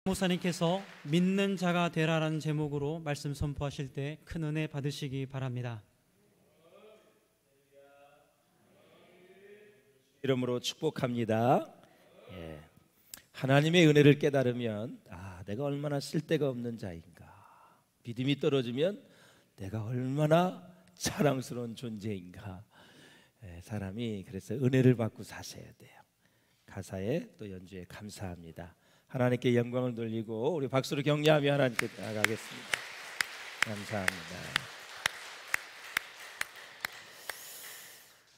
목사님께서 믿는 자가 되라라는 제목으로 말씀 선포하실 때 큰 은혜 받으시기 바랍니다. 이름으로 축복합니다. 하나님의 은혜를 깨달으면 내가 얼마나 쓸데가 없는 자인가, 믿음이 떨어지면 내가 얼마나 자랑스러운 존재인가. 사람이 그래서 은혜를 받고 사셔야 돼요. 가사에 또 연주에 감사합니다. 하나님께 영광을 돌리고 우리 박수로 격려하며 하나님께 나아가겠습니다. 감사합니다.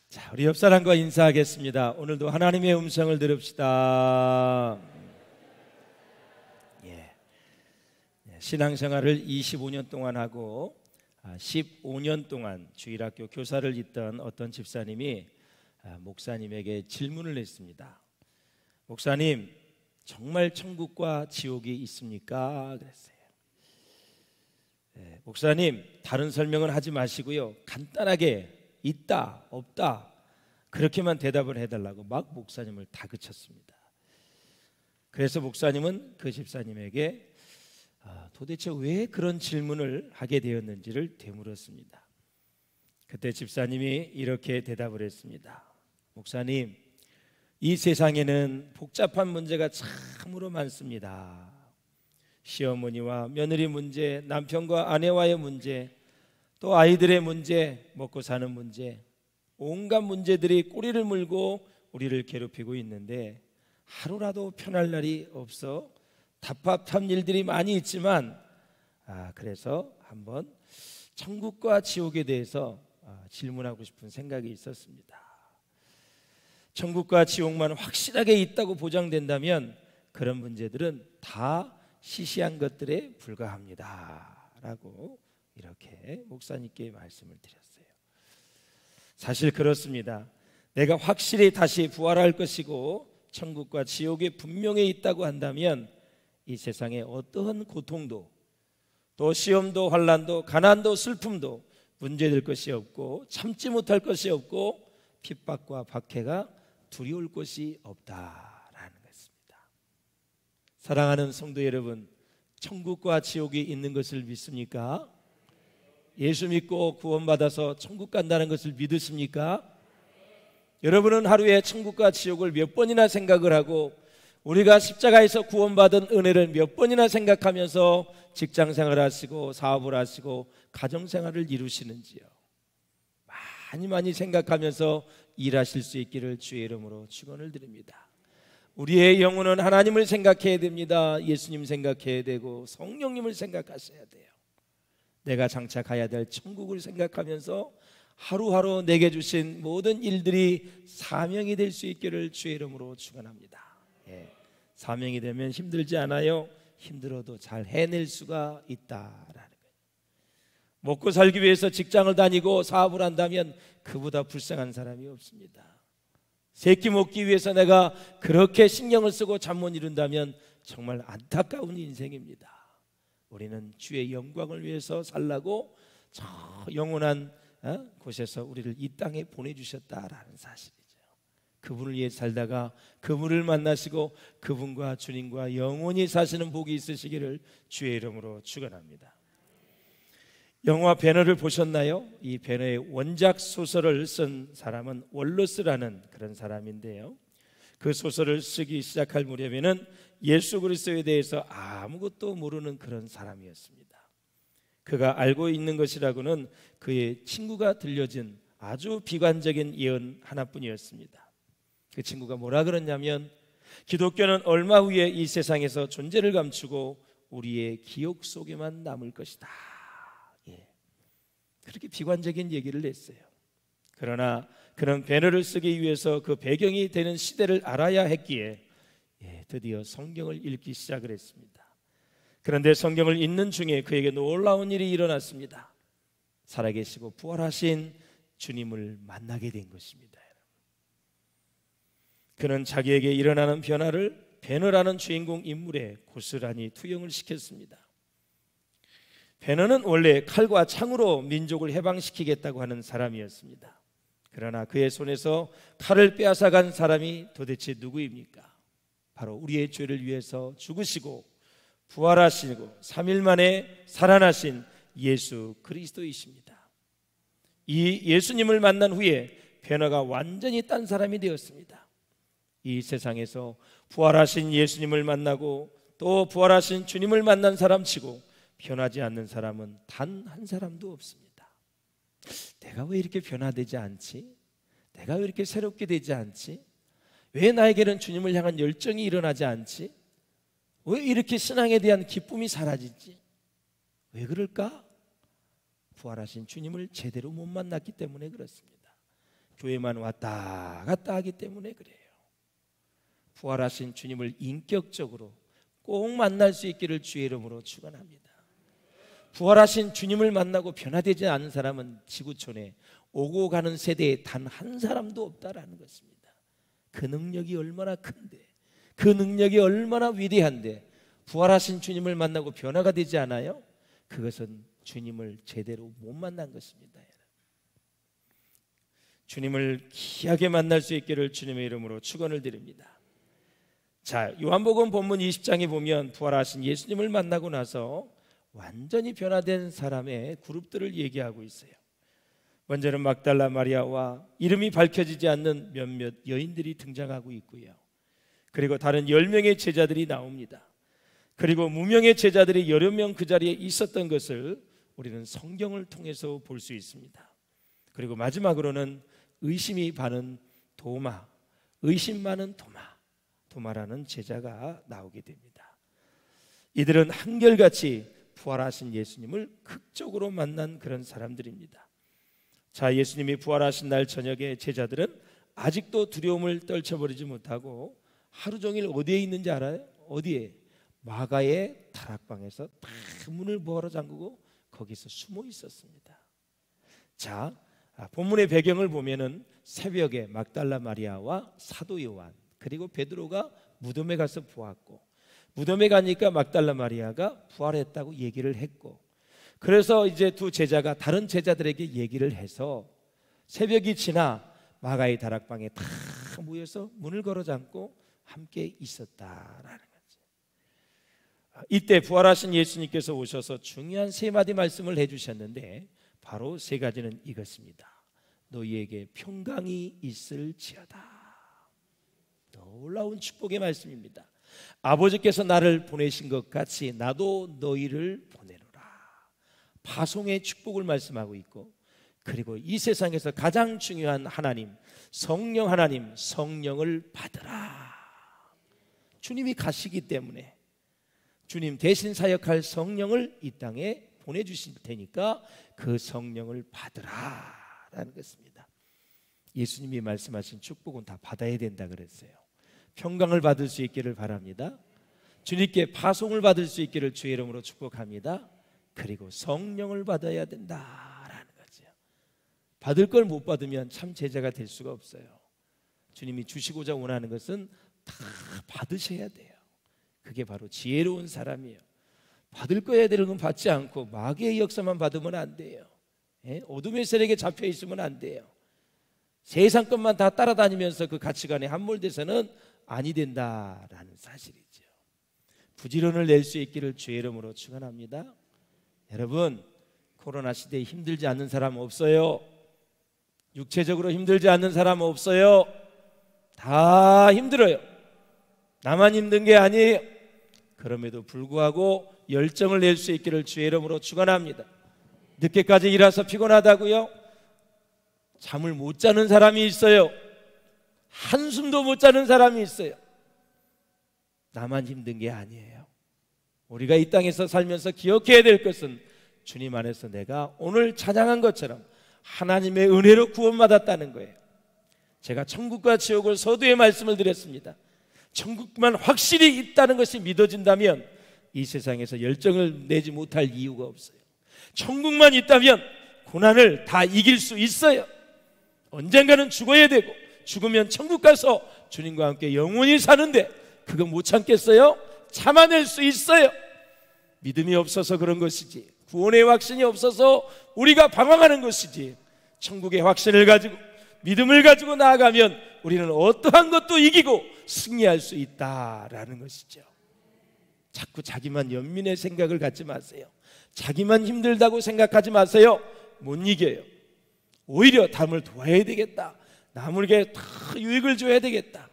자, 우리 옆 사람과 인사하겠습니다. 오늘도 하나님의 음성을 들읍시다. 신앙생활을 25년 동안 하고 15년 동안 주일학교 교사를 잇던 어떤 집사님이 목사님에게 질문을 했습니다. 목사님, 정말 천국과 지옥이 있습니까? 그랬어요. 목사님, 다른 설명은 하지 마시고요, 간단하게 있다, 없다, 그렇게만 대답을 해달라고 막 목사님을 다그쳤습니다. 그래서 목사님은 그 집사님에게 도대체 왜 그런 질문을 하게 되었는지를 되물었습니다. 그때 집사님이 이렇게 대답을 했습니다. 목사님, 이 세상에는 복잡한 문제가 참으로 많습니다. 시어머니와 며느리 문제, 남편과 아내와의 문제, 또 아이들의 문제, 먹고 사는 문제, 온갖 문제들이 꼬리를 물고 우리를 괴롭히고 있는데 하루라도 편할 날이 없어 답답한 일들이 많이 있지만 그래서 한번 천국과 지옥에 대해서 질문하고 싶은 생각이 있었습니다. 천국과 지옥만 확실하게 있다고 보장된다면 그런 문제들은 다 시시한 것들에 불과합니다 라고 이렇게 목사님께 말씀을 드렸어요. 사실 그렇습니다. 내가 확실히 다시 부활할 것이고 천국과 지옥이 분명히 있다고 한다면 이 세상에 어떠한 고통도, 또 시험도, 환난도, 가난도, 슬픔도 문제될 것이 없고 참지 못할 것이 없고 핍박과 박해가 두려울 것이 없다라는 것입니다. 사랑하는 성도 여러분, 천국과 지옥이 있는 것을 믿습니까? 예수 믿고 구원받아서 천국 간다는 것을 믿으십니까? 여러분은 하루에 천국과 지옥을 몇 번이나 생각을 하고 우리가 십자가에서 구원받은 은혜를 몇 번이나 생각하면서 직장생활을 하시고 사업을 하시고 가정생활을 이루시는지요? 많이 생각하면서 일하실 수 있기를 주의 이름으로 축원을 드립니다. 우리의 영혼은 하나님을 생각해야 됩니다. 예수님 생각해야 되고 성령님을 생각하셔야 돼요. 내가 장차 가야 될 천국을 생각하면서 하루하루 내게 주신 모든 일들이 사명이 될 수 있기를 주의 이름으로 축원합니다. 사명이 되면 힘들지 않아요. 힘들어도 잘 해낼 수가 있다라는 거예요. 먹고 살기 위해서 직장을 다니고 사업을 한다면 그보다 불쌍한 사람이 없습니다. 새끼 먹기 위해서 내가 그렇게 신경을 쓰고 잠 못 이룬다면 정말 안타까운 인생입니다. 우리는 주의 영광을 위해서 살라고 저 영원한 곳에서 우리를 이 땅에 보내주셨다라는 사실이죠. 그분을 위해 살다가 그분을 만나시고 그분과 주님과 영원히 사시는 복이 있으시기를 주의 이름으로 축원합니다. 영화 배너를 보셨나요? 이 배너의 원작 소설을 쓴 사람은 월러스라는 그런 사람인데요, 그 소설을 쓰기 시작할 무렵에는 예수 그리스도에 대해서 아무것도 모르는 그런 사람이었습니다. 그가 알고 있는 것이라고는 그의 친구가 들려준 아주 비관적인 예언 하나뿐이었습니다. 그 친구가 뭐라 그랬냐면, 기독교는 얼마 후에 이 세상에서 존재를 감추고 우리의 기억 속에만 남을 것이다. 그렇게 비관적인 얘기를 했어요. 그러나 그런 배너를 쓰기 위해서 그 배경이 되는 시대를 알아야 했기에 드디어 성경을 읽기 시작을 했습니다. 그런데 성경을 읽는 중에 그에게 놀라운 일이 일어났습니다. 살아계시고 부활하신 주님을 만나게 된 것입니다. 그는 자기에게 일어나는 변화를 배너라는 주인공 인물에 고스란히 투영을 시켰습니다. 배너는 원래 칼과 창으로 민족을 해방시키겠다고 하는 사람이었습니다. 그러나 그의 손에서 칼을 빼앗아간 사람이 도대체 누구입니까? 바로 우리의 죄를 위해서 죽으시고 부활하시고 3일 만에 살아나신 예수 그리스도이십니다. 이 예수님을 만난 후에 변화가 완전히 딴 사람이 되었습니다. 이 세상에서 부활하신 예수님을 만나고 또 부활하신 주님을 만난 사람치고 변하지 않는 사람은 단 한 사람도 없습니다. 내가 왜 이렇게 변화되지 않지? 내가 왜 이렇게 새롭게 되지 않지? 왜 나에게는 주님을 향한 열정이 일어나지 않지? 왜 이렇게 신앙에 대한 기쁨이 사라지지? 왜 그럴까? 부활하신 주님을 제대로 못 만났기 때문에 그렇습니다. 교회만 왔다 갔다 하기 때문에 그래요. 부활하신 주님을 인격적으로 꼭 만날 수 있기를 주의 이름으로 축원합니다. 부활하신 주님을 만나고 변화되지 않은 사람은 지구촌에 오고 가는 세대에 단 한 사람도 없다라는 것입니다. 그 능력이 얼마나 큰데, 그 능력이 얼마나 위대한데 부활하신 주님을 만나고 변화가 되지 않아요? 그것은 주님을 제대로 못 만난 것입니다. 주님을 귀하게 만날 수 있기를 주님의 이름으로 축원을 드립니다. 자, 요한복음 본문 20장에 보면 부활하신 예수님을 만나고 나서 완전히 변화된 사람의 그룹들을 얘기하고 있어요. 먼저는 막달라 마리아와 이름이 밝혀지지 않는 몇몇 여인들이 등장하고 있고요. 그리고 다른 10명의 제자들이 나옵니다. 그리고 무명의 제자들이 여러 명 그 자리에 있었던 것을 우리는 성경을 통해서 볼 수 있습니다. 그리고 마지막으로는 의심이 많은 도마, 의심 많은 도마라는 제자가 나오게 됩니다. 이들은 한결같이 부활하신 예수님을 극적으로 만난 그런 사람들입니다. 자, 예수님이 부활하신 날 저녁에 제자들은 아직도 두려움을 떨쳐버리지 못하고 하루 종일 어디에 있는지 알아요? 어디에? 마가의 다락방에서 다 문을 뭐하러 잠그고 거기서 숨어 있었습니다. 자, 본문의 배경을 보면은 새벽에 막달라 마리아와 사도 요한 그리고 베드로가 무덤에 가서 보았고, 무덤에 가니까 막달라 마리아가 부활했다고 얘기를 했고, 그래서 이제 두 제자가 다른 제자들에게 얘기를 해서 새벽이 지나 마가의 다락방에 다 모여서 문을 걸어 잠고 함께 있었다라는 거죠. 이때 부활하신 예수님께서 오셔서 중요한 세 마디 말씀을 해주셨는데 바로 세 가지는 이것입니다. 너희에게 평강이 있을지어다. 놀라운 축복의 말씀입니다. 아버지께서 나를 보내신 것 같이 나도 너희를 보내노라. 파송의 축복을 말씀하고 있고, 그리고 이 세상에서 가장 중요한 하나님, 성령 하나님, 성령을 받으라. 주님이 가시기 때문에 주님 대신 사역할 성령을 이 땅에 보내주실 테니까 그 성령을 받으라라는 것입니다. 예수님이 말씀하신 축복은 다 받아야 된다 그랬어요. 평강을 받을 수 있기를 바랍니다. 주님께 파송을 받을 수 있기를 주의 이름으로 축복합니다. 그리고 성령을 받아야 된다라는 거죠. 받을 걸 못 받으면 참 제자가 될 수가 없어요. 주님이 주시고자 원하는 것은 다 받으셔야 돼요. 그게 바로 지혜로운 사람이에요. 받을 거야 되는 건 받지 않고 마귀의 역사만 받으면 안 돼요. 어둠의 세력에 잡혀 있으면 안 돼요. 세상 것만 다 따라다니면서 그 가치관에 함몰돼서는 아니 된다라는 사실이죠. 부지런을 낼 수 있기를 주의 이름으로 축원합니다. 여러분, 코로나 시대에 힘들지 않는 사람 없어요. 육체적으로 힘들지 않는 사람 없어요. 다 힘들어요. 나만 힘든 게 아니에요. 그럼에도 불구하고 열정을 낼 수 있기를 주의 이름으로 축원합니다. 늦게까지 일해서 피곤하다고요? 잠을 못 자는 사람이 있어요. 한숨도 못 자는 사람이 있어요. 나만 힘든 게 아니에요. 우리가 이 땅에서 살면서 기억해야 될 것은 주님 안에서 내가 오늘 찬양한 것처럼 하나님의 은혜로 구원받았다는 거예요. 제가 천국과 지옥을 서두에 말씀을 드렸습니다. 천국만 확실히 있다는 것이 믿어진다면 이 세상에서 열정을 내지 못할 이유가 없어요. 천국만 있다면 고난을 다 이길 수 있어요. 언젠가는 죽어야 되고 죽으면 천국 가서 주님과 함께 영원히 사는데 그거 못 참겠어요? 참아낼 수 있어요. 믿음이 없어서 그런 것이지, 구원의 확신이 없어서 우리가 방황하는 것이지, 천국의 확신을 가지고 믿음을 가지고 나아가면 우리는 어떠한 것도 이기고 승리할 수 있다라는 것이죠. 자꾸 자기만 연민의 생각을 갖지 마세요. 자기만 힘들다고 생각하지 마세요. 못 이겨요. 오히려 남을 도와야 되겠다, 남에게 다 유익을 줘야 되겠다.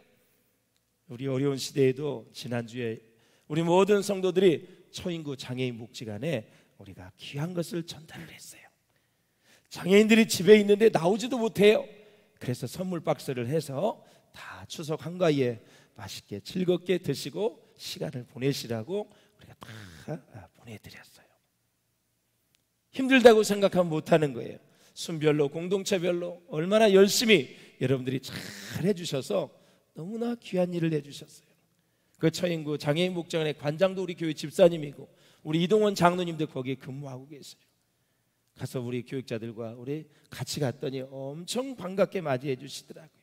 우리 어려운 시대에도 지난주에 우리 모든 성도들이 초인구 장애인 묵지관에 우리가 귀한 것을 전달을 했어요. 장애인들이 집에 있는데 나오지도 못해요. 그래서 선물 박스를 해서 다 추석 한가위에 맛있게 즐겁게 드시고 시간을 보내시라고 우리가 다 보내드렸어요. 힘들다고 생각하면 못하는 거예요. 순별로 공동체별로 얼마나 열심히 여러분들이 잘 해주셔서 너무나 귀한 일을 해주셨어요. 그 처인구 장애인 목장원의 관장도 우리 교회 집사님이고 우리 이동원 장로님도 거기에 근무하고 계세요. 가서 우리 교육자들과 우리 같이 갔더니 엄청 반갑게 맞이해 주시더라고요.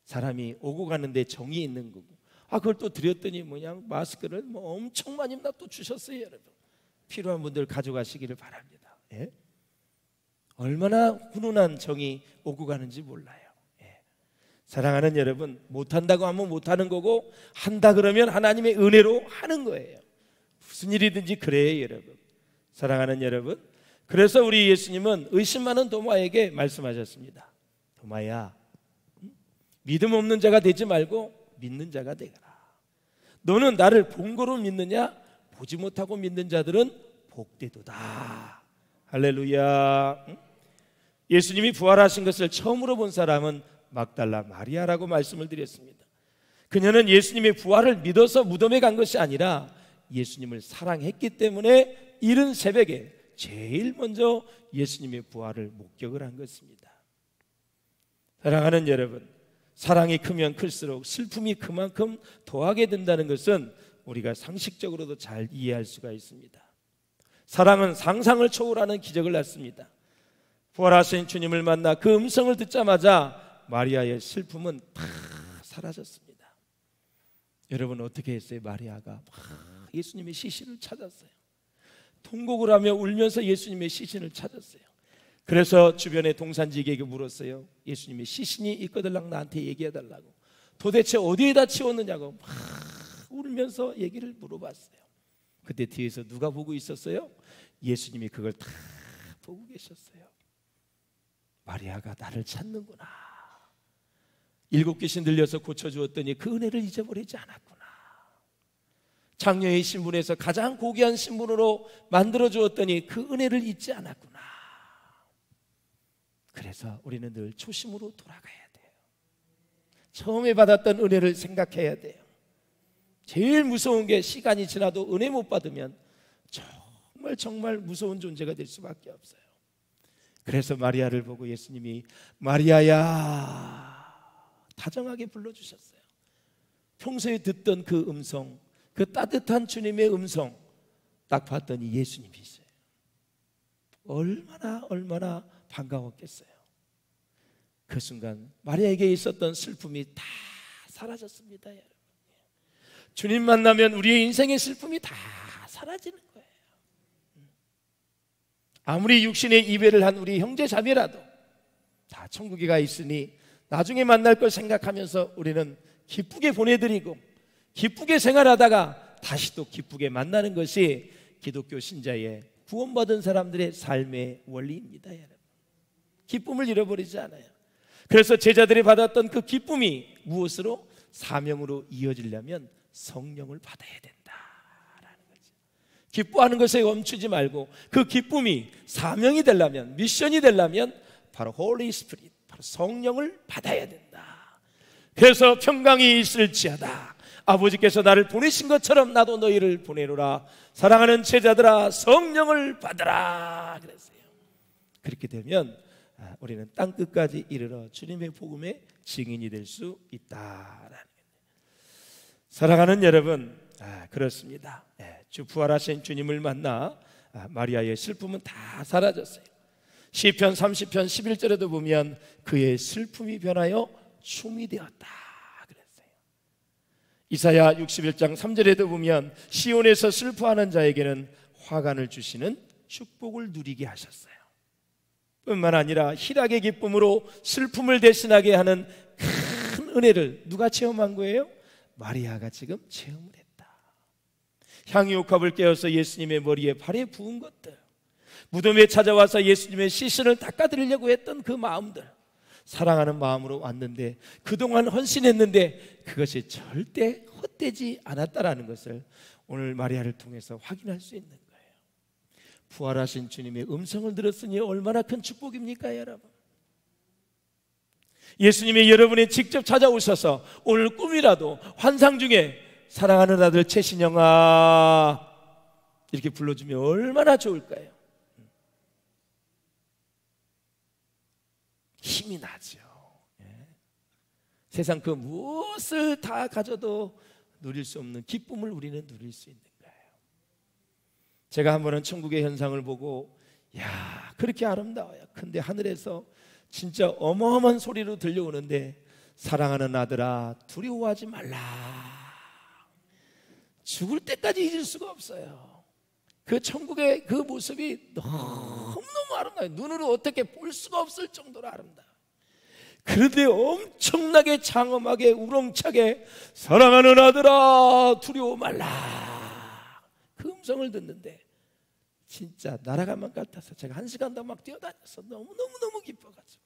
사람이 오고 가는데 정이 있는 거고, 그걸 또 드렸더니 마스크를 엄청 많이 또 주셨어요. 여러분, 필요한 분들 가져가시기를 바랍니다. 예? 얼마나 훈훈한 정이 오고 가는지 몰라요. 예. 사랑하는 여러분, 못한다고 하면 못하는 거고, 한다 그러면 하나님의 은혜로 하는 거예요. 무슨 일이든지 그래요, 여러분. 사랑하는 여러분, 그래서 우리 예수님은 의심 많은 도마에게 말씀하셨습니다. 도마야, 믿음 없는 자가 되지 말고 믿는 자가 되거라. 너는 나를 본 거로 믿느냐? 보지 못하고 믿는 자들은 복되도다. 할렐루야. 예수님이 부활하신 것을 처음으로 본 사람은 막달라 마리아라고 말씀을 드렸습니다. 그녀는 예수님의 부활을 믿어서 무덤에 간 것이 아니라 예수님을 사랑했기 때문에 이른 새벽에 제일 먼저 예수님의 부활을 목격을 한 것입니다. 사랑하는 여러분, 사랑이 크면 클수록 슬픔이 그만큼 더하게 된다는 것은 우리가 상식적으로도 잘 이해할 수가 있습니다. 사랑은 상상을 초월하는 기적을 낳습니다. 부활하신 주님을 만나 그 음성을 듣자마자 마리아의 슬픔은 다 사라졌습니다. 여러분, 어떻게 했어요? 마리아가 예수님의 시신을 찾았어요. 통곡을 하며 울면서 예수님의 시신을 찾았어요. 그래서 주변의 동산지기에게 물었어요. 예수님의 시신이 있거들랑 나한테 얘기해달라고. 도대체 어디에다 치웠느냐고 막 울면서 얘기를 물어봤어요. 그때 뒤에서 누가 보고 있었어요? 예수님이 그걸 다 보고 계셨어요. 마리아가 나를 찾는구나. 7 귀신 들려서 고쳐주었더니 그 은혜를 잊어버리지 않았구나. 장녀의 신분에서 가장 고귀한 신분으로 만들어주었더니 그 은혜를 잊지 않았구나. 그래서 우리는 늘 초심으로 돌아가야 돼요. 처음에 받았던 은혜를 생각해야 돼요. 제일 무서운 게 시간이 지나도 은혜 못 받으면 정말 무서운 존재가 될 수밖에 없어요. 그래서 마리아를 보고 예수님이 마리아야 다정하게 불러주셨어요. 평소에 듣던 그 음성, 그 따뜻한 주님의 음성 딱 봤더니 예수님이세요. 얼마나 반가웠겠어요. 그 순간 마리아에게 있었던 슬픔이 다 사라졌습니다. 여러분, 주님 만나면 우리의 인생의 슬픔이 다 사라지는 거예요. 아무리 육신의 이별을 한 우리 형제 자매라도 다 천국에 가 있으니 나중에 만날 걸 생각하면서 우리는 기쁘게 보내드리고 기쁘게 생활하다가 다시 또 기쁘게 만나는 것이 기독교 신자의 구원받은 사람들의 삶의 원리입니다. 여러분, 기쁨을 잃어버리지 않아요. 그래서 제자들이 받았던 그 기쁨이 무엇으로? 사명으로 이어지려면 성령을 받아야 된다라는 거죠. 기뻐하는 것에 멈추지 말고 그 기쁨이 사명이 되려면, 미션이 되려면 바로 홀리 스피릿, 바로 성령을 받아야 된다. 그래서 평강이 있을지어다, 아버지께서 나를 보내신 것처럼 나도 너희를 보내노라. 사랑하는 제자들아, 성령을 받으라 그랬어요. 그렇게 되면 우리는 땅끝까지 이르러 주님의 복음의 증인이 될 수 있다라는 거예요. 사랑하는 여러분, 그렇습니다. 주 부활하신 주님을 만나 마리아의 슬픔은 다 사라졌어요. 시편 30편 11절에도 보면 그의 슬픔이 변하여 춤이 되었다 그랬어요. 이사야 61장 3절에도 보면 시온에서 슬퍼하는 자에게는 화관을 주시는 축복을 누리게 하셨어요. 뿐만 아니라 희락의 기쁨으로 슬픔을 대신하게 하는 큰 은혜를 누가 체험한 거예요? 마리아가 지금 체험을 했다. 향유옥합을 깨어서 예수님의 머리에 발에 부은 것들, 무덤에 찾아와서 예수님의 시신을 닦아드리려고 했던 그 마음들, 사랑하는 마음으로 왔는데 그동안 헌신했는데 그것이 절대 헛되지 않았다라는 것을 오늘 마리아를 통해서 확인할 수 있는 거예요. 부활하신 주님의 음성을 들었으니 얼마나 큰 축복입니까, 여러분? 예수님이 여러분이 직접 찾아오셔서 오늘 꿈이라도 환상 중에 사랑하는 아들 최신영아 이렇게 불러주면 얼마나 좋을까요? 힘이 나죠. 세상 그 무엇을 다 가져도 누릴 수 없는 기쁨을 우리는 누릴 수 있는 거예요. 제가 한 번은 천국의 현상을 보고 야, 그렇게 아름다워요. 근데 하늘에서 진짜 어마어마한 소리로 들려오는데 사랑하는 아들아 두려워하지 말라. 죽을 때까지 잊을 수가 없어요. 그 천국의 그 모습이 너무너무 아름다워요. 눈으로 어떻게 볼 수가 없을 정도로 아름다워요. 그런데 엄청나게 장엄하게 우렁차게 사랑하는 아들아 두려워 말라 그 음성을 듣는데 진짜 날아갈 것 같아서 제가 1시간 더 막 뛰어다녀서 너무너무 기뻐가지고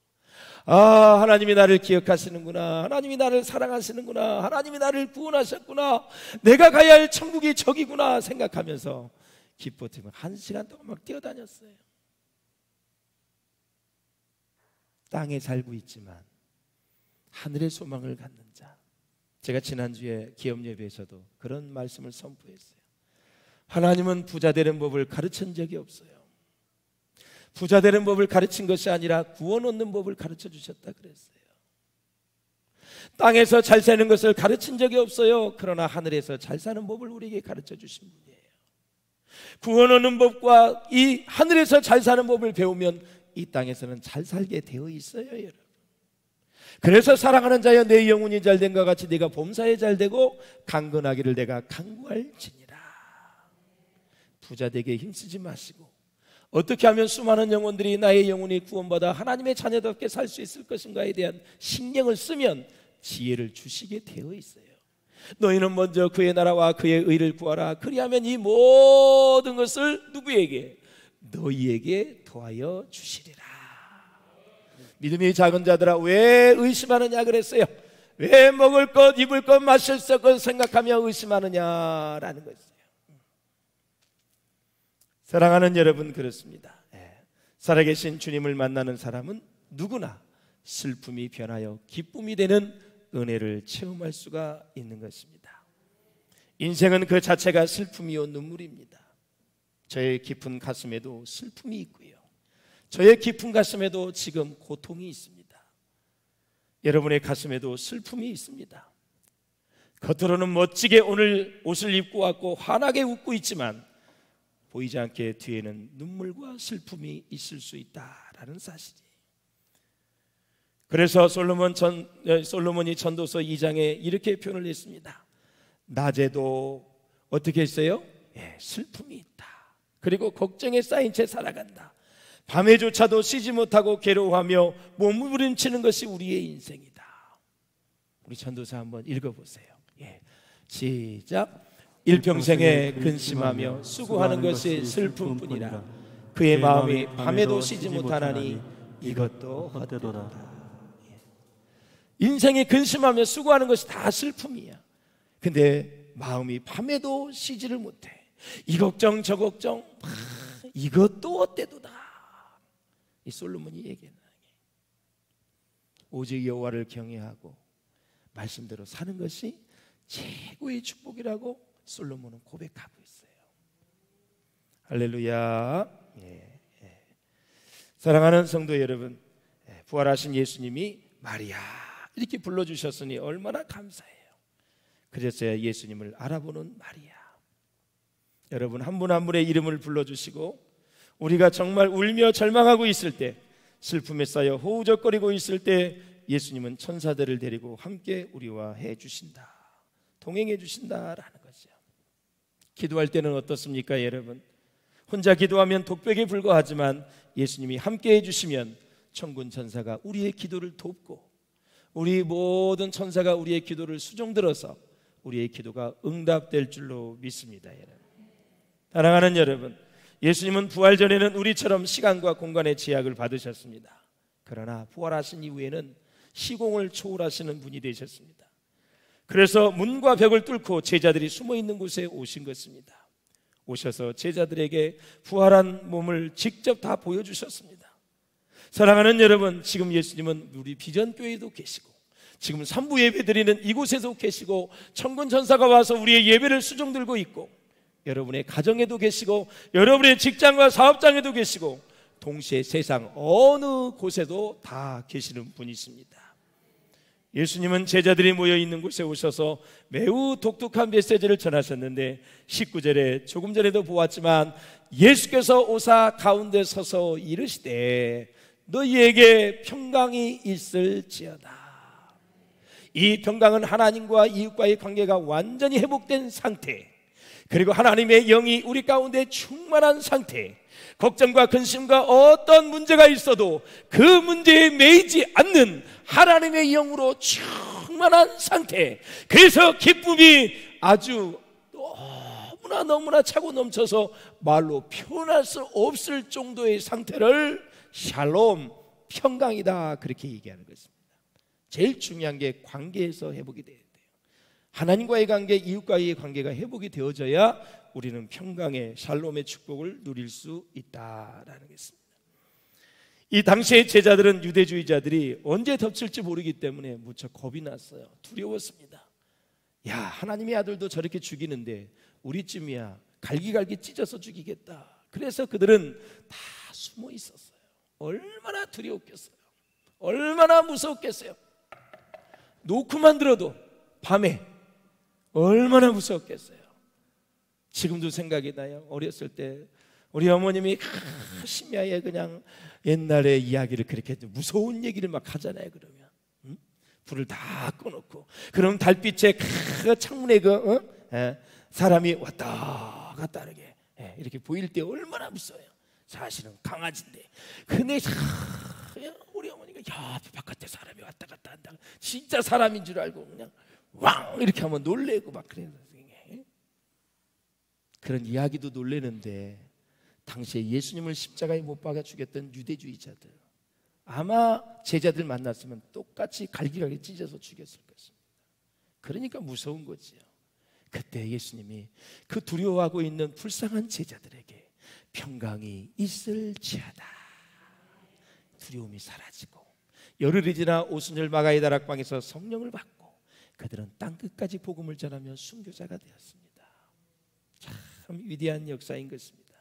하나님이 나를 기억하시는구나, 하나님이 나를 사랑하시는구나, 하나님이 나를 구원하셨구나, 내가 가야 할 천국이 저기구나 생각하면서 기뻤지만 1시간 동안 막 뛰어다녔어요. 땅에 살고 있지만 하늘의 소망을 갖는 자, 제가 지난주에 기업 예배에서도 그런 말씀을 선포했어요. 하나님은 부자 되는 법을 가르친 적이 없어요. 부자 되는 법을 가르친 것이 아니라 구원 얻는 법을 가르쳐 주셨다 그랬어요. 땅에서 잘 사는 것을 가르친 적이 없어요. 그러나 하늘에서 잘 사는 법을 우리에게 가르쳐 주신 분이에요. 구원 얻는 법과 이 하늘에서 잘 사는 법을 배우면 이 땅에서는 잘 살게 되어 있어요, 여러분. 그래서 사랑하는 자여 내 영혼이 잘된과 같이 네가 범사에 잘되고 강건하기를 내가 간구할지니라. 부자 되게 힘쓰지 마시고 어떻게 하면 수많은 영혼들이 나의 영혼이 구원받아 하나님의 자녀답게 살 수 있을 것인가에 대한 신경을 쓰면 지혜를 주시게 되어 있어요. 너희는 먼저 그의 나라와 그의 의를 구하라. 그리하면 이 모든 것을 누구에게? 너희에게 더하여 주시리라. 믿음이 작은 자들아 왜 의심하느냐 그랬어요. 왜 먹을 것, 입을 것, 마실 것 생각하며 의심하느냐라는 것이에요. 사랑하는 여러분, 그렇습니다. 살아계신 주님을 만나는 사람은 누구나 슬픔이 변하여 기쁨이 되는 은혜를 체험할 수가 있는 것입니다. 인생은 그 자체가 슬픔이요 눈물입니다. 저의 깊은 가슴에도 슬픔이 있고요, 저의 깊은 가슴에도 지금 고통이 있습니다. 여러분의 가슴에도 슬픔이 있습니다. 겉으로는 멋지게 오늘 옷을 입고 왔고 환하게 웃고 있지만 보이지 않게 뒤에는 눈물과 슬픔이 있을 수 있다라는 사실이. 그래서 솔로몬이 전도서 2장에 이렇게 표현을 했습니다. 낮에도 어떻게 했어요? 슬픔이 있다. 그리고 걱정에 쌓인 채 살아간다. 밤에조차도 쉬지 못하고 괴로워하며 몸부림치는 것이 우리의 인생이다. 우리 전도서 한번 읽어보세요. 시작. 일평생에 근심하며 수고하는 것이 슬픔뿐이라. 그의 마음이 밤에도 쉬지 못하나니 이것도 헛되도다. 인생에 근심하며 수고하는 것이 다 슬픔이야. 근데 마음이 밤에도 쉬지를 못해. 이 걱정 저 걱정 이것도 헛되도다. 이 솔로몬이 얘기하는 게 오직 여호와를 경외하고 말씀대로 사는 것이 최고의 축복이라고 솔로몬은 고백하고 있어요. 할렐루야. 사랑하는 성도 여러분, 부활하신 예수님이 마리아 이렇게 불러주셨으니 얼마나 감사해요. 그래서야 예수님을 알아보는 마리아. 여러분 한 분 한 분의 이름을 불러주시고 우리가 정말 울며 절망하고 있을 때, 슬픔에 쌓여 호우적거리고 있을 때 예수님은 천사들을 데리고 함께 우리와 해주신다, 동행해 주신다라는 거죠. 기도할 때는 어떻습니까, 여러분? 혼자 기도하면 독백에 불과하지만 예수님이 함께 해주시면 천군 천사가 우리의 기도를 돕고 우리 모든 천사가 우리의 기도를 수종들어서 우리의 기도가 응답될 줄로 믿습니다, 여러분. 사랑하는 여러분, 예수님은 부활 전에는 우리처럼 시간과 공간의 제약을 받으셨습니다. 그러나 부활하신 이후에는 시공을 초월하시는 분이 되셨습니다. 그래서 문과 벽을 뚫고 제자들이 숨어 있는 곳에 오신 것입니다. 오셔서 제자들에게 부활한 몸을 직접 다 보여주셨습니다. 사랑하는 여러분, 지금 예수님은 우리 비전교회에도 계시고 지금 3부 예배 드리는 이곳에도 계시고 천군 천사가 와서 우리의 예배를 수종 들고 있고 여러분의 가정에도 계시고 여러분의 직장과 사업장에도 계시고 동시에 세상 어느 곳에도 다 계시는 분이십니다. 예수님은 제자들이 모여 있는 곳에 오셔서 매우 독특한 메시지를 전하셨는데 19절에 조금 전에도 보았지만 예수께서 오사 가운데 서서 이르시되 너희에게 평강이 있을지어다. 이 평강은 하나님과 이웃과의 관계가 완전히 회복된 상태, 그리고 하나님의 영이 우리 가운데 충만한 상태, 걱정과 근심과 어떤 문제가 있어도 그 문제에 매이지 않는 하나님의 영으로 충만한 상태, 그래서 기쁨이 아주 너무나 차고 넘쳐서 말로 표현할 수 없을 정도의 상태를 샬롬, 평강이다, 그렇게 얘기하는 것입니다. 제일 중요한 게 관계에서 회복이 돼야 돼요. 하나님과의 관계, 이웃과의 관계가 회복이 되어져야 우리는 평강의 샬롬의 축복을 누릴 수 있다라는 것입니다. 이 당시의 제자들은 유대주의자들이 언제 덮칠지 모르기 때문에 무척 겁이 났어요. 두려웠습니다. 야, 하나님의 아들도 저렇게 죽이는데 우리쯤이야 갈기갈기 찢어서 죽이겠다. 그래서 그들은 다 숨어 있었어요. 얼마나 두려웠겠어요. 얼마나 무서웠겠어요. 노크만 들어도 밤에 얼마나 무서웠겠어요. 지금도 생각이 나요. 어렸을 때 우리 어머님이 심야에 그냥 옛날의 이야기를 그렇게 무서운 얘기를 막 하잖아요. 그러면 불을 다 꺼놓고 그럼 달빛에 창문에 사람이 왔다 갔다 하게 이렇게 보일 때 얼마나 무서워요. 사실은 강아지인데 근데 우리 어머니가 야 바깥에 사람이 왔다 갔다 한다, 진짜 사람인 줄 알고 그냥 왕 이렇게 하면 놀래고 막 그래요. 그런 이야기도 놀래는데 당시에 예수님을 십자가에 못 박아 죽였던 유대주의자들, 아마 제자들 만났으면 똑같이 갈기갈기 찢어서 죽였을 것입니다. 그러니까 무서운 거지요. 그때 예수님이 그 두려워하고 있는 불쌍한 제자들에게 평강이 있을지어다. 두려움이 사라지고 열흘이 지나 오순절 마가의 다락방에서 성령을 받고 그들은 땅끝까지 복음을 전하며 순교자가 되었습니다. 참 위대한 역사인 것입니다.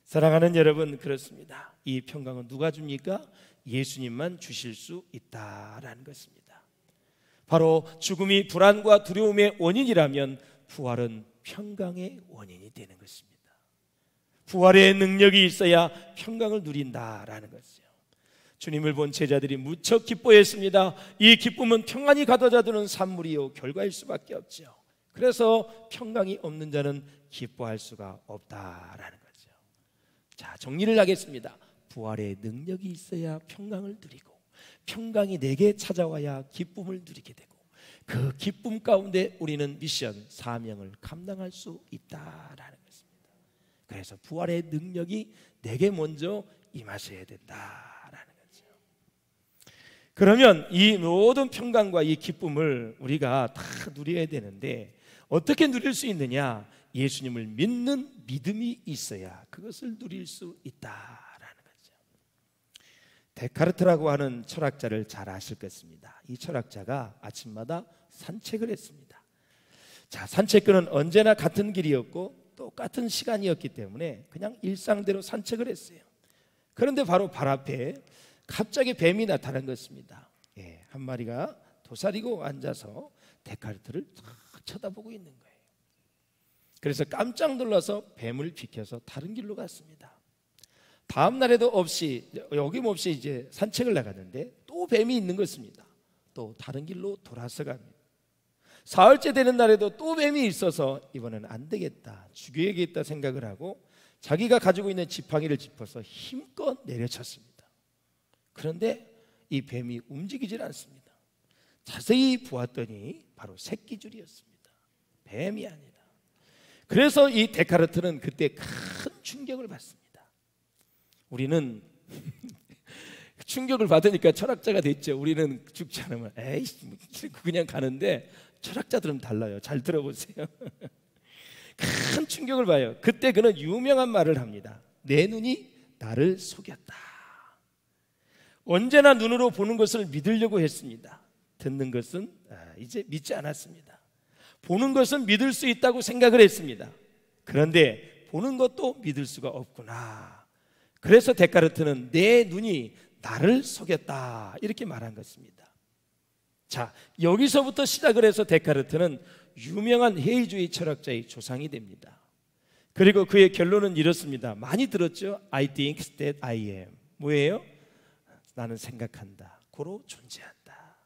사랑하는 여러분, 그렇습니다. 이 평강은 누가 줍니까? 예수님만 주실 수 있다라는 것입니다. 바로 죽음이 불안과 두려움의 원인이라면 부활은 평강의 원인이 되는 것입니다. 부활의 능력이 있어야 평강을 누린다라는 것이죠. 주님을 본 제자들이 무척 기뻐했습니다. 이 기쁨은 평안이 가져다 주는 산물이요 결과일 수밖에 없죠. 그래서 평강이 없는 자는 기뻐할 수가 없다라는 거죠. 자, 정리를 하겠습니다. 부활의 능력이 있어야 평강을 누리고 평강이 내게 찾아와야 기쁨을 누리게 되고 그 기쁨 가운데 우리는 미션, 사명을 감당할 수 있다라는 것입니다. 그래서 부활의 능력이 내게 먼저 임하셔야 된다라는 거죠. 그러면 이 모든 평강과 이 기쁨을 우리가 다 누려야 되는데 어떻게 누릴 수 있느냐? 예수님을 믿는 믿음이 있어야 그것을 누릴 수 있다라는 거죠. 데카르트라고 하는 철학자를 잘 아실 것입니다. 이 철학자가 아침마다 산책을 했습니다. 자, 산책길은 언제나 같은 길이었고 똑같은 시간이었기 때문에 그냥 일상대로 산책을 했어요. 그런데 바로 발 앞에 갑자기 뱀이 나타난 것입니다. 한 마리가 도사리고 앉아서 데카르트를 탁 쳐다보고 있는 거예요. 그래서 깜짝 놀라서 뱀을 비켜서 다른 길로 갔습니다. 다음 날에도 어김없이 이제 산책을 나갔는데 또 뱀이 있는 것입니다. 또 다른 길로 돌아서 갑니다. 사흘째 되는 날에도 또 뱀이 있어서 이번엔 안 되겠다, 죽여야겠다 생각을 하고 자기가 가지고 있는 지팡이를 짚어서 힘껏 내려쳤습니다. 그런데 이 뱀이 움직이질 않습니다. 자세히 보았더니 바로 새끼줄이었습니다. 뱀이 아니라. 그래서 이 데카르트는 그때 큰 충격을 받습니다. 우리는 충격을 받으니까 철학자가 됐죠. 우리는 죽지 않으면 에이씨 그냥 가는데 철학자들은 달라요. 잘 들어보세요. 큰 충격을 봐요. 그때 그는 유명한 말을 합니다. 내 눈이 나를 속였다. 언제나 눈으로 보는 것을 믿으려고 했습니다. 듣는 것은 이제 믿지 않았습니다. 보는 것은 믿을 수 있다고 생각을 했습니다. 그런데 보는 것도 믿을 수가 없구나. 그래서 데카르트는 내 눈이 나를 속였다 이렇게 말한 것입니다. 자, 여기서부터 시작을 해서 데카르트는 유명한 해이주의 철학자의 조상이 됩니다. 그리고 그의 결론은 이렇습니다. 많이 들었죠? I think that I am. 뭐예요? 나는 생각한다. 고로 존재한다.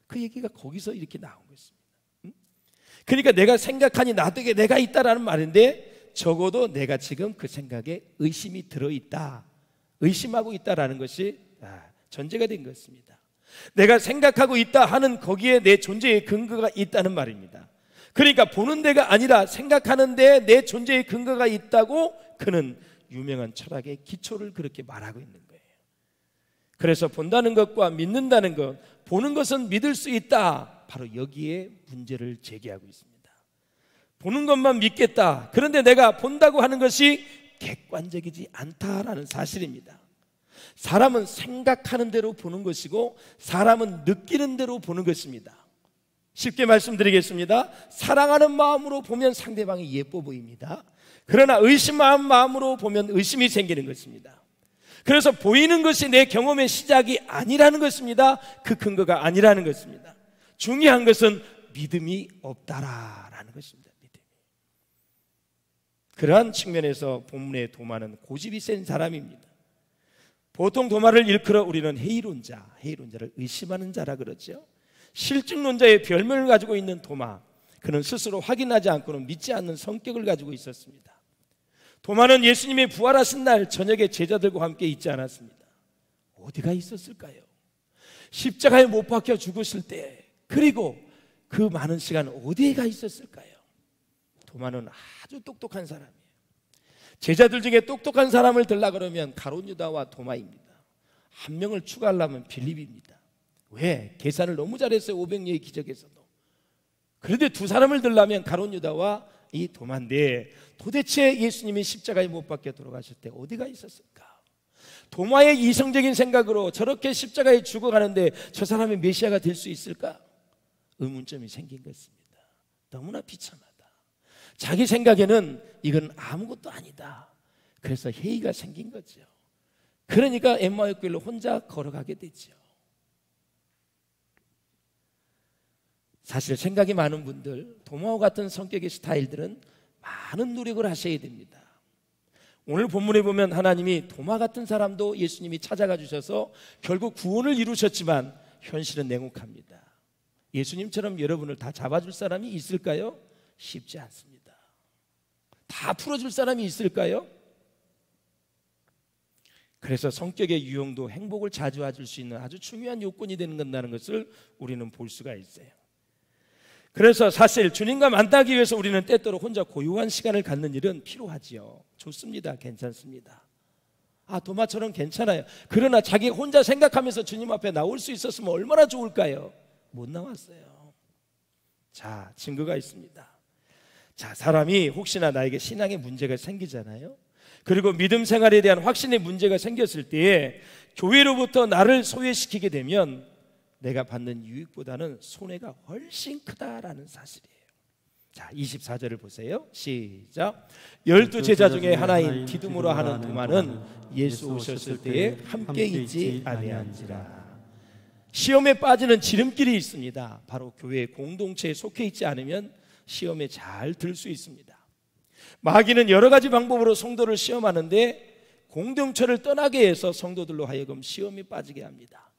그 얘기가 거기서 이렇게 나온 것입니다. 그러니까 내가 생각하니 나에게 내가 있다라는 말인데 적어도 내가 지금 그 생각에 의심이 들어있다. 의심하고 있다라는 것이 전제가 된 것입니다. 내가 생각하고 있다 하는 거기에 내 존재의 근거가 있다는 말입니다. 그러니까 보는 데가 아니라 생각하는 데에 내 존재의 근거가 있다고 그는 유명한 철학의 기초를 그렇게 말하고 있는 거예요. 그래서 본다는 것과 믿는다는 것, 보는 것은 믿을 수 있다. 바로 여기에 문제를 제기하고 있습니다. 보는 것만 믿겠다. 그런데 내가 본다고 하는 것이 객관적이지 않다라는 사실입니다. 사람은 생각하는 대로 보는 것이고 사람은 느끼는 대로 보는 것입니다. 쉽게 말씀드리겠습니다. 사랑하는 마음으로 보면 상대방이 예뻐 보입니다. 그러나 의심하는 마음으로 보면 의심이 생기는 것입니다. 그래서 보이는 것이 내 경험의 시작이 아니라는 것입니다. 그 근거가 아니라는 것입니다. 중요한 것은 믿음이 없다라는 것입니다. 믿음이. 그러한 측면에서 본문의 도마는 고집이 센 사람입니다. 보통 도마를 일컬어 우리는 회의론자를 의심하는 자라 그러죠. 실증론자의 별명을 가지고 있는 도마, 그는 스스로 확인하지 않고는 믿지 않는 성격을 가지고 있었습니다. 도마는 예수님의 부활하신 날 저녁에 제자들과 함께 있지 않았습니다. 어디가 있었을까요? 십자가에 못 박혀 죽으실 때, 그리고 그 많은 시간 어디에 가 있었을까요? 도마는 아주 똑똑한 사람이에요. 제자들 중에 똑똑한 사람을 들라 그러면 가룟 유다와 도마입니다. 한 명을 추가하려면 빌립입니다. 왜? 계산을 너무 잘했어요. 500리의 기적에서도. 그런데 두 사람을 들라면 가룟 유다와 이 도마인데 도대체 예수님이 십자가에 못 박혀 돌아가실 때 어디가 있었을까? 도마의 이성적인 생각으로 저렇게 십자가에 죽어가는데 저 사람이 메시아가 될 수 있을까? 의문점이 생긴 것입니다. 너무나 비참하다. 자기 생각에는 이건 아무것도 아니다. 그래서 회의가 생긴 거죠. 그러니까 엠마오 길로 혼자 걸어가게 되죠. 사실 생각이 많은 분들, 도마와 같은 성격의 스타일들은 많은 노력을 하셔야 됩니다. 오늘 본문에 보면 하나님이 도마 같은 사람도 예수님이 찾아가 주셔서 결국 구원을 이루셨지만 현실은 냉혹합니다. 예수님처럼 여러분을 다 잡아줄 사람이 있을까요? 쉽지 않습니다. 다 풀어줄 사람이 있을까요? 그래서 성격의 유형도 행복을 자주해 줄 수 있는 아주 중요한 요건이 되는 건다는 것을 우리는 볼 수가 있어요. 그래서 사실 주님과 만나기 위해서 우리는 때때로 혼자 고요한 시간을 갖는 일은 필요하지요. 좋습니다. 괜찮습니다. 도마처럼 괜찮아요. 그러나 자기 혼자 생각하면서 주님 앞에 나올 수 있었으면 얼마나 좋을까요? 못 나왔어요. 자, 증거가 있습니다. 자, 사람이 혹시나 나에게 신앙에 문제가 생기잖아요. 그리고 믿음 생활에 대한 확신의 문제가 생겼을 때에 교회로부터 나를 소외시키게 되면 내가 받는 유익보다는 손해가 훨씬 크다라는 사실이에요. 자, 24절을 보세요. 시작. 12제자 중에 하나인 디두모라 하는 도마는 예수 오셨을 때에 함께 있지 아니한지라. 시험에 빠지는 지름길이 있습니다. 바로 교회 공동체에 속해 있지 않으면 시험에 잘 들 수 있습니다. 마귀는 여러 가지 방법으로 성도를 시험하는데 공동체를 떠나게 해서 성도들로 하여금 시험에 빠지게 합니다.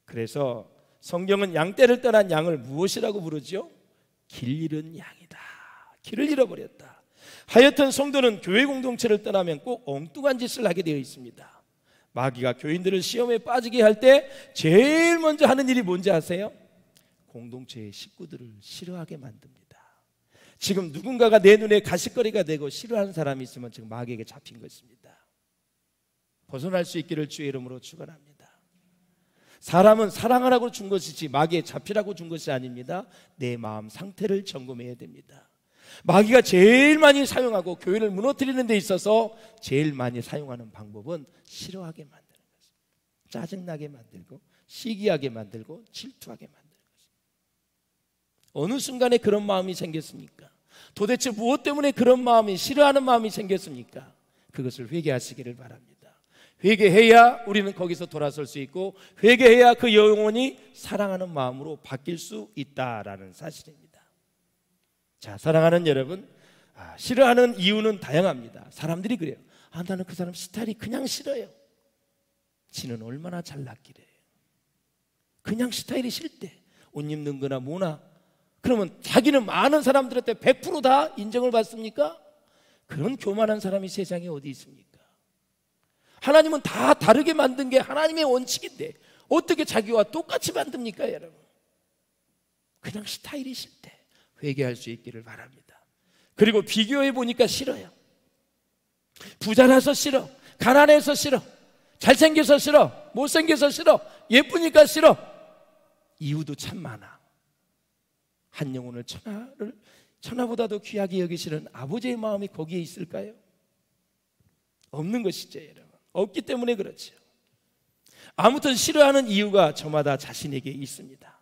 그래서 성경은 양떼를 떠난 양을 무엇이라고 부르죠? 길 잃은 양이다. 길을 잃어버렸다. 하여튼 성도는 교회 공동체를 떠나면 꼭 엉뚱한 짓을 하게 되어 있습니다. 마귀가 교인들을 시험에 빠지게 할 때 제일 먼저 하는 일이 뭔지 아세요? 공동체의 식구들을 싫어하게 만듭니다. 지금 누군가가 내 눈에 가시거리가 되고 싫어하는 사람이 있으면 지금 마귀에게 잡힌 것입니다. 벗어날 수 있기를 주의 이름으로 축원합니다. 사람은 사랑하라고 준 것이지 마귀에 잡히라고 준 것이 아닙니다. 내 마음 상태를 점검해야 됩니다. 마귀가 제일 많이 사용하고 교회를 무너뜨리는 데 있어서 제일 많이 사용하는 방법은 싫어하게 만드는 것입니다. 짜증나게 만들고 시기하게 만들고 질투하게 만드는 것입니다. 어느 순간에 그런 마음이 생겼습니까? 도대체 무엇 때문에 그런 마음이, 싫어하는 마음이 생겼습니까? 그것을 회개하시기를 바랍니다. 회개해야 우리는 거기서 돌아설 수 있고, 회개해야 그 영혼이 사랑하는 마음으로 바뀔 수 있다라는 사실입니다. 자, 사랑하는 여러분, 싫어하는 이유는 다양합니다. 사람들이 그래요. 나는 그 사람 스타일이 그냥 싫어요. 지는 얼마나 잘났기래. 그냥 스타일이 싫대. 옷 입는 거나 뭐나. 그러면 자기는 많은 사람들한테 100% 다 인정을 받습니까? 그런 교만한 사람이 세상에 어디 있습니까? 하나님은 다 다르게 만든 게 하나님의 원칙인데 어떻게 자기와 똑같이 만듭니까, 여러분? 그냥 스타일이 싫대. 회개할 수 있기를 바랍니다. 그리고 비교해 보니까 싫어요. 부자라서 싫어, 가난해서 싫어, 잘생겨서 싫어, 못생겨서 싫어, 예쁘니까 싫어. 이유도 참 많아. 한 영혼을 천하보다도 귀하게 여기시는 아버지의 마음이 거기에 있을까요? 없는 것이죠, 여러분. 없기 때문에 그렇죠. 아무튼 싫어하는 이유가 저마다 자신에게 있습니다.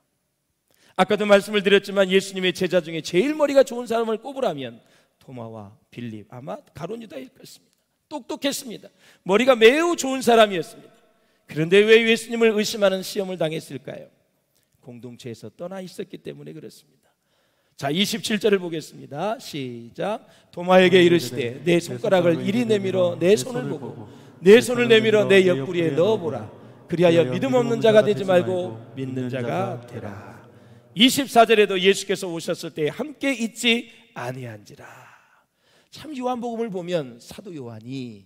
아까도 말씀을 드렸지만 예수님의 제자 중에 제일 머리가 좋은 사람을 꼽으라면 도마와 빌립, 아마 가룟 유다일 것입니다. 똑똑했습니다. 머리가 매우 좋은 사람이었습니다. 그런데 왜 예수님을 의심하는 시험을 당했을까요? 공동체에서 떠나 있었기 때문에 그렇습니다. 자, 27절을 보겠습니다. 시작. 도마에게 이르시되 내 손가락을 이리 내밀어 내 손을 보고 내 손을 내밀어 내 옆구리에 넣어보라. 그리하여 믿음 없는 자가 되지 말고 믿는 자가 되라. 24절에도 예수께서 오셨을 때 함께 있지 아니한지라. 참 요한복음을 보면 사도 요한이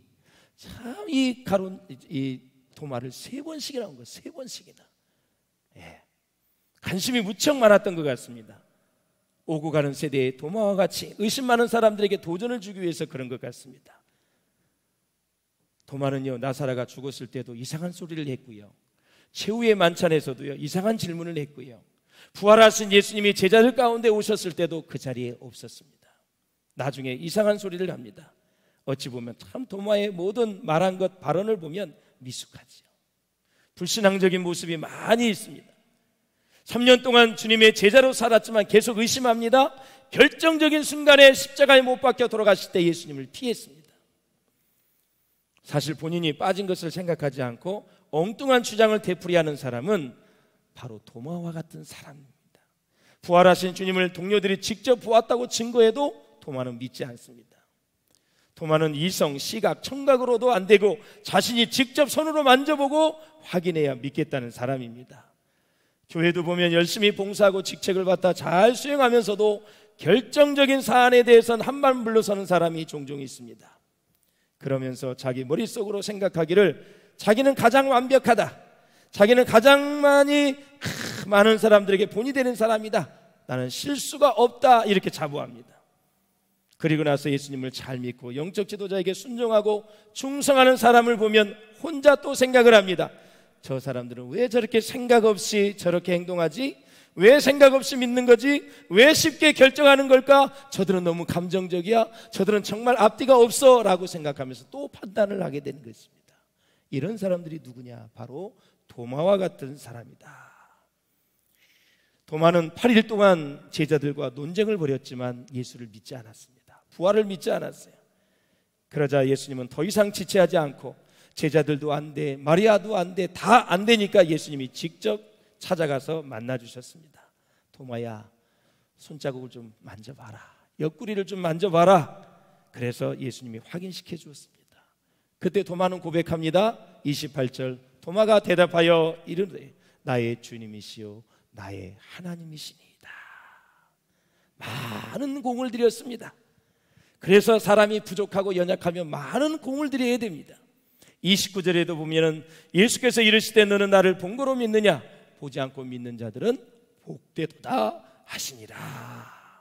참 이 도마를 3번씩이나 온 거, 3번씩이나. 예. 관심이 무척 많았던 것 같습니다. 오고 가는 세대의 도마와 같이 의심 많은 사람들에게 도전을 주기 위해서 그런 것 같습니다. 도마는요, 나사로가 죽었을 때도 이상한 소리를 했고요, 최후의 만찬에서도요 이상한 질문을 했고요, 부활하신 예수님이 제자들 가운데 오셨을 때도 그 자리에 없었습니다. 나중에 이상한 소리를 합니다. 어찌 보면 참 도마의 모든 말한 것, 발언을 보면 미숙하지요. 불신앙적인 모습이 많이 있습니다. 3년 동안 주님의 제자로 살았지만 계속 의심합니다. 결정적인 순간에 십자가에 못 박혀 돌아가실 때 예수님을 피했습니다. 사실 본인이 빠진 것을 생각하지 않고 엉뚱한 주장을 되풀이하는 사람은 바로 도마와 같은 사람입니다. 부활하신 주님을 동료들이 직접 보았다고 증거해도 도마는 믿지 않습니다. 도마는 이성, 시각, 청각으로도 안 되고 자신이 직접 손으로 만져보고 확인해야 믿겠다는 사람입니다. 교회도 보면 열심히 봉사하고 직책을 맡아 잘 수행하면서도 결정적인 사안에 대해서는 한발 물러서는 사람이 종종 있습니다. 그러면서 자기 머릿속으로 생각하기를 자기는 가장 완벽하다, 자기는 가장 많은 사람들에게 본이 되는 사람이다, 나는 실수가 없다, 이렇게 자부합니다. 그리고 나서 예수님을 잘 믿고 영적 지도자에게 순종하고 충성하는 사람을 보면 혼자 또 생각을 합니다. 저 사람들은 왜 저렇게 생각 없이 저렇게 행동하지? 왜 생각 없이 믿는 거지? 왜 쉽게 결정하는 걸까? 저들은 너무 감정적이야, 저들은 정말 앞뒤가 없어 라고 생각하면서 또 판단을 하게 되는 것입니다. 이런 사람들이 누구냐? 바로 도마와 같은 사람이다. 도마는 8일 동안 제자들과 논쟁을 벌였지만 예수를 믿지 않았습니다. 부활을 믿지 않았어요. 그러자 예수님은 더 이상 지체하지 않고 제자들도 안 돼, 마리아도 안 돼, 다 안 되니까 예수님이 직접 찾아가서 만나주셨습니다. 도마야, 손자국을 좀 만져봐라, 옆구리를 좀 만져봐라. 그래서 예수님이 확인시켜 주었습니다. 그때 도마는 고백합니다. 28절, 도마가 대답하여 이르되 나의 주님이시요 나의 하나님이시니이다. 많은 공을 들였습니다. 그래서 사람이 부족하고 연약하면 많은 공을 들여야 됩니다. 29절에도 보면은 예수께서 이르시되 너는 나를 본 거로 믿느냐? 보지 않고 믿는 자들은 복되도다 하시니라.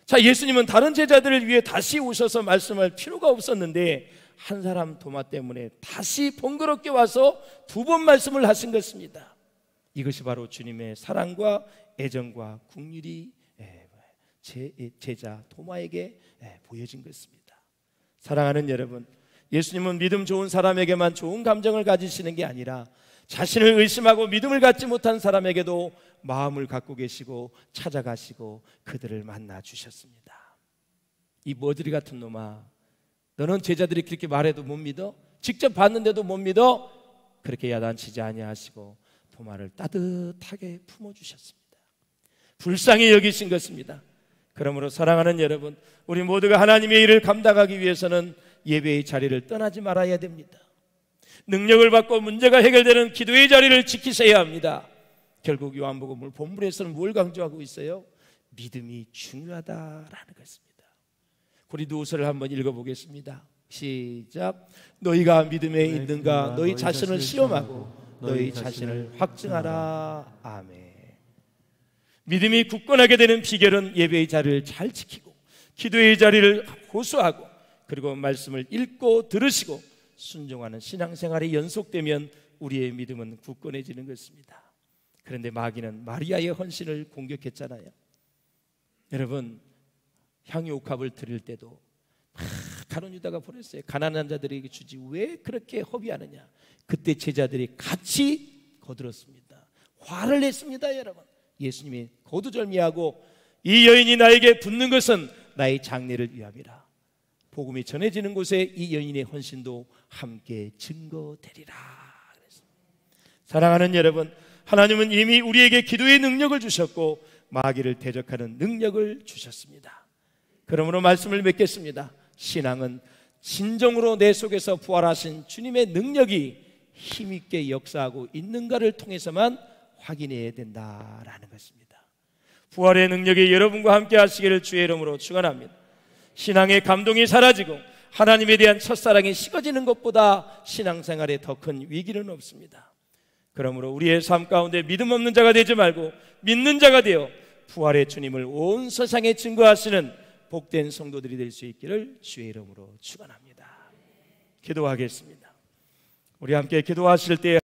자, 예수님은 다른 제자들을 위해 다시 오셔서 말씀할 필요가 없었는데 한 사람 도마 때문에 다시 번거롭게 와서 2번 말씀을 하신 것입니다. 이것이 바로 주님의 사랑과 애정과 긍휼이 제자 도마에게 보여진 것입니다. 사랑하는 여러분, 예수님은 믿음 좋은 사람에게만 좋은 감정을 가지시는 게 아니라 자신을 의심하고 믿음을 갖지 못한 사람에게도 마음을 갖고 계시고 찾아가시고 그들을 만나 주셨습니다. 이 머저리 같은 놈아, 너는 제자들이 그렇게 말해도 못 믿어? 직접 봤는데도 못 믿어? 그렇게 야단치지 아니하시고 도마를 따뜻하게 품어주셨습니다. 불쌍히 여기신 것입니다. 그러므로 사랑하는 여러분, 우리 모두가 하나님의 일을 감당하기 위해서는 예배의 자리를 떠나지 말아야 됩니다. 능력을 받고 문제가 해결되는 기도의 자리를 지키셔야 합니다. 결국 요한복음 본문에서는 뭘 강조하고 있어요? 믿음이 중요하다라는 것입니다. 고린도후서를 한번 읽어보겠습니다. 시작. 너희가 믿음에 있는가 너희 자신을 시험하고 너희 자신을 확증하라. 아멘. 믿음이 굳건하게 되는 비결은 예배의 자리를 잘 지키고 기도의 자리를 고수하고 그리고 말씀을 읽고 들으시고 순종하는 신앙생활이 연속되면 우리의 믿음은 굳건해지는 것입니다. 그런데 마귀는 마리아의 헌신을 공격했잖아요. 여러분, 향유옥합을 드릴 때도 가룟 유다가 보냈어요. 가난한 자들에게 주지 왜 그렇게 허비하느냐. 그때 제자들이 같이 거들었습니다. 화를 냈습니다. 여러분, 예수님이 거두절미하고 이 여인이 나에게 붙는 것은 나의 장례를 위함이라. 복음이 전해지는 곳에 이 여인의 헌신도 함께 증거되리라. 사랑하는 여러분, 하나님은 이미 우리에게 기도의 능력을 주셨고 마귀를 대적하는 능력을 주셨습니다. 그러므로 말씀을 맺겠습니다. 신앙은 진정으로 내 속에서 부활하신 주님의 능력이 힘있게 역사하고 있는가를 통해서만 확인해야 된다라는 것입니다. 부활의 능력이 여러분과 함께 하시기를 주의 이름으로 축원합니다. 신앙의 감동이 사라지고 하나님에 대한 첫사랑이 식어지는 것보다 신앙생활에 더 큰 위기는 없습니다. 그러므로 우리의 삶 가운데 믿음 없는 자가 되지 말고 믿는 자가 되어 부활의 주님을 온 세상에 증거하시는 복된 성도들이 될 수 있기를 주의 이름으로 축원합니다. 기도하겠습니다. 우리 함께 기도하실 때